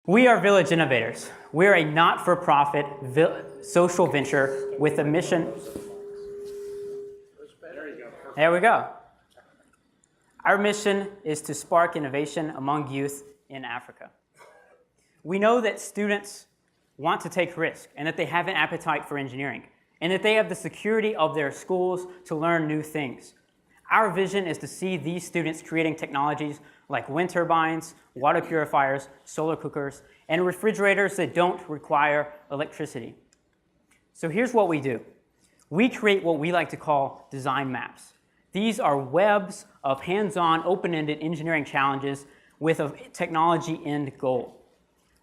We are Village Innovators. We're a not-for-profit social venture with a mission. There we go. Our mission is to spark innovation among youth in Africa. We know that students want to take risks and that they have an appetite for engineering and that they have the security of their schools to learn new things. Our vision is to see these students creating technologies like wind turbines, water purifiers, solar cookers, and refrigerators that don't require electricity. So here's what we do. We create what we like to call design maps. These are webs of hands-on, open-ended engineering challenges with a technology end goal.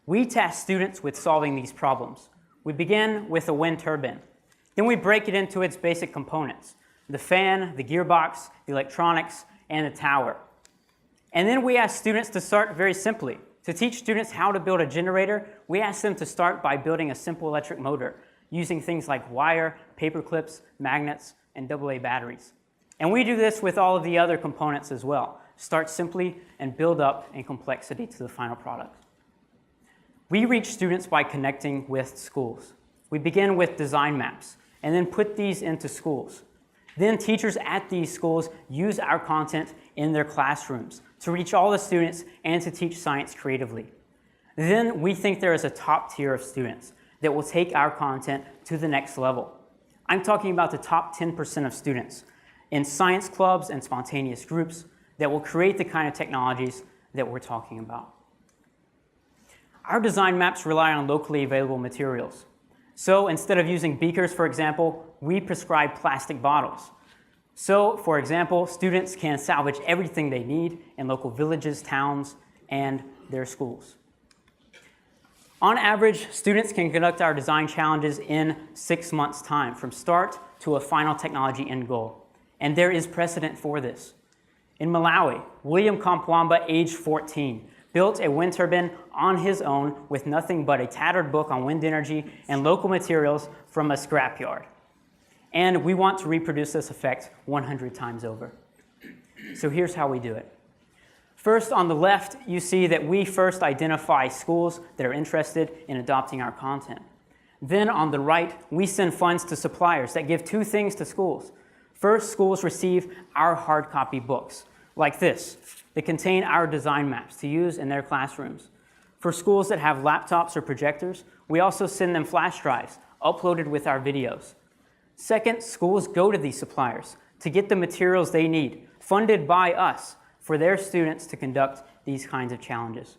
We task students with solving these problems. We begin with a wind turbine. Then we break it into its basic components: the fan, the gearbox, the electronics, and the tower. And then we ask students to start very simply. To teach students how to build a generator, we ask them to start by building a simple electric motor using things like wire, paper clips, magnets, and AA batteries. And we do this with all of the other components as well. Start simply and build up in complexity to the final product. We reach students by connecting with schools. We begin with design maps and then put these into schools. Then teachers at these schools use our content in their classrooms to reach all the students and to teach science creatively. Then we think there is a top tier of students that will take our content to the next level. I'm talking about the top 10% of students in science clubs and spontaneous groups that will create the kind of technologies that we're talking about. Our design maps rely on locally available materials. So instead of using beakers, for example, we prescribe plastic bottles. So, for example, students can salvage everything they need in local villages, towns, and their schools. On average, students can conduct our design challenges in 6 months' time, from start to a final technology end goal. And there is precedent for this. In Malawi, William Kampwamba, age 14, built a wind turbine on his own with nothing but a tattered book on wind energy and local materials from a scrapyard. And we want to reproduce this effect 100 times over. So here's how we do it. First, on the left, you see that we first identify schools that are interested in adopting our content. Then on the right, we send funds to suppliers that give two things to schools. First, schools receive our hard copy books, like this, that contain our design maps to use in their classrooms. For schools that have laptops or projectors, we also send them flash drives uploaded with our videos. Second, schools go to these suppliers to get the materials they need, funded by us, for their students to conduct these kinds of challenges.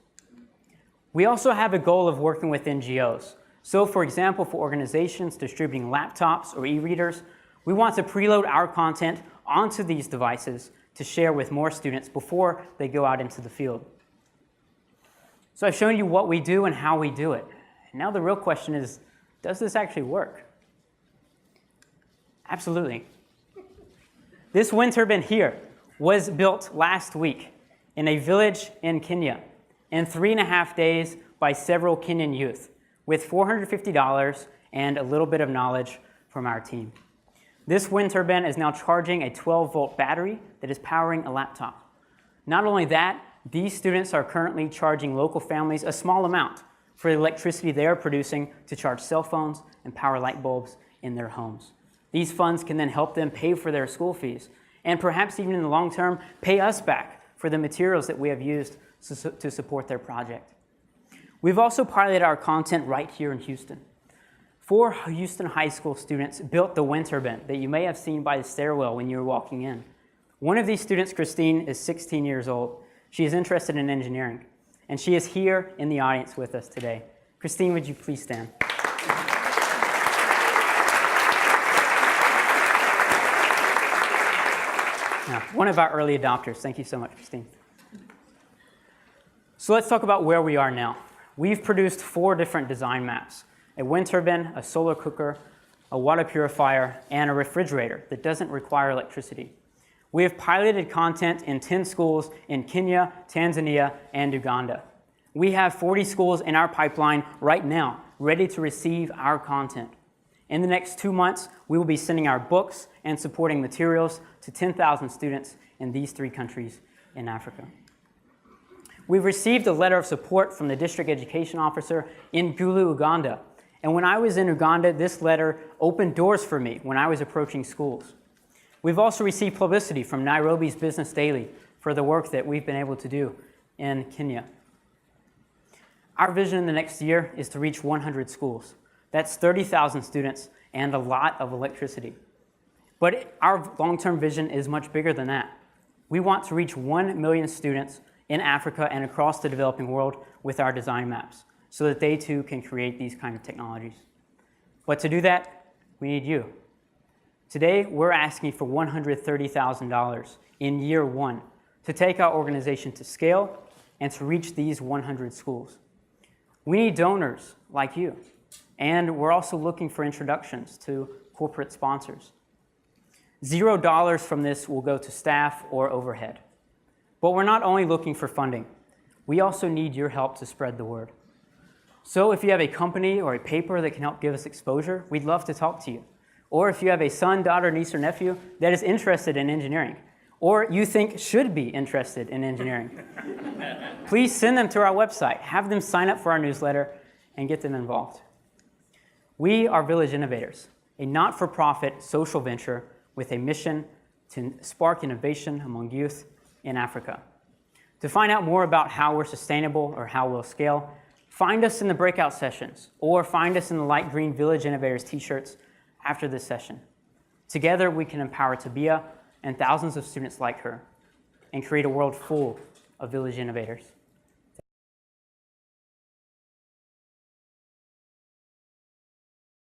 We also have a goal of working with NGOs. So, for example, for organizations distributing laptops or e-readers, we want to preload our content onto these devices to share with more students before they go out into the field. So I've shown you what we do and how we do it. Now the real question is, does this actually work? Absolutely. This wind turbine here was built last week in a village in Kenya in 3.5 days by several Kenyan youth with $450 and a little bit of knowledge from our team. This wind turbine is now charging a 12-volt battery that is powering a laptop. Not only that, these students are currently charging local families a small amount for the electricity they are producing to charge cell phones and power light bulbs in their homes. These funds can then help them pay for their school fees and perhaps even in the long term, pay us back for the materials that we have used to support their project. We've also piloted our content right here in Houston. 4 Houston high school students built the wind turbine that you may have seen by the stairwell when you were walking in. One of these students, Christine, is 16 years old. She is interested in engineering, and she is here in the audience with us today. Christine, would you please stand? Now, one of our early adopters. Thank you so much, Christine. So let's talk about where we are now. We've produced 4 different design maps: a wind turbine, a solar cooker, a water purifier, and a refrigerator that doesn't require electricity. We have piloted content in 10 schools in Kenya, Tanzania, and Uganda. We have 40 schools in our pipeline right now, ready to receive our content. In the next 2 months, we will be sending our books and supporting materials to 10,000 students in these 3 countries in Africa. We've received a letter of support from the district education officer in Gulu, Uganda. And when I was in Uganda, this letter opened doors for me when I was approaching schools. We've also received publicity from Nairobi's Business Daily for the work that we've been able to do in Kenya. Our vision in the next year is to reach 100 schools. That's 30,000 students and a lot of electricity. But our long-term vision is much bigger than that. We want to reach 1 million students in Africa and across the developing world with our design maps so that they too can create these kind of technologies. But to do that, we need you. Today, we're asking for $130,000 in year one to take our organization to scale and to reach these 100 schools. We need donors like you, and we're also looking for introductions to corporate sponsors. $0 from this will go to staff or overhead. But we're not only looking for funding, we also need your help to spread the word. So if you have a company or a paper that can help give us exposure, we'd love to talk to you. Or if you have a son, daughter, niece, or nephew that is interested in engineering, or you think should be interested in engineering, please send them to our website, have them sign up for our newsletter, and get them involved. We are Village Innovators, a not-for-profit social venture with a mission to spark innovation among youth in Africa. To find out more about how we're sustainable or how we'll scale, find us in the breakout sessions or find us in the light green Village Innovators t-shirts after this session. Together, we can empower Tabia and thousands of students like her and create a world full of Village Innovators.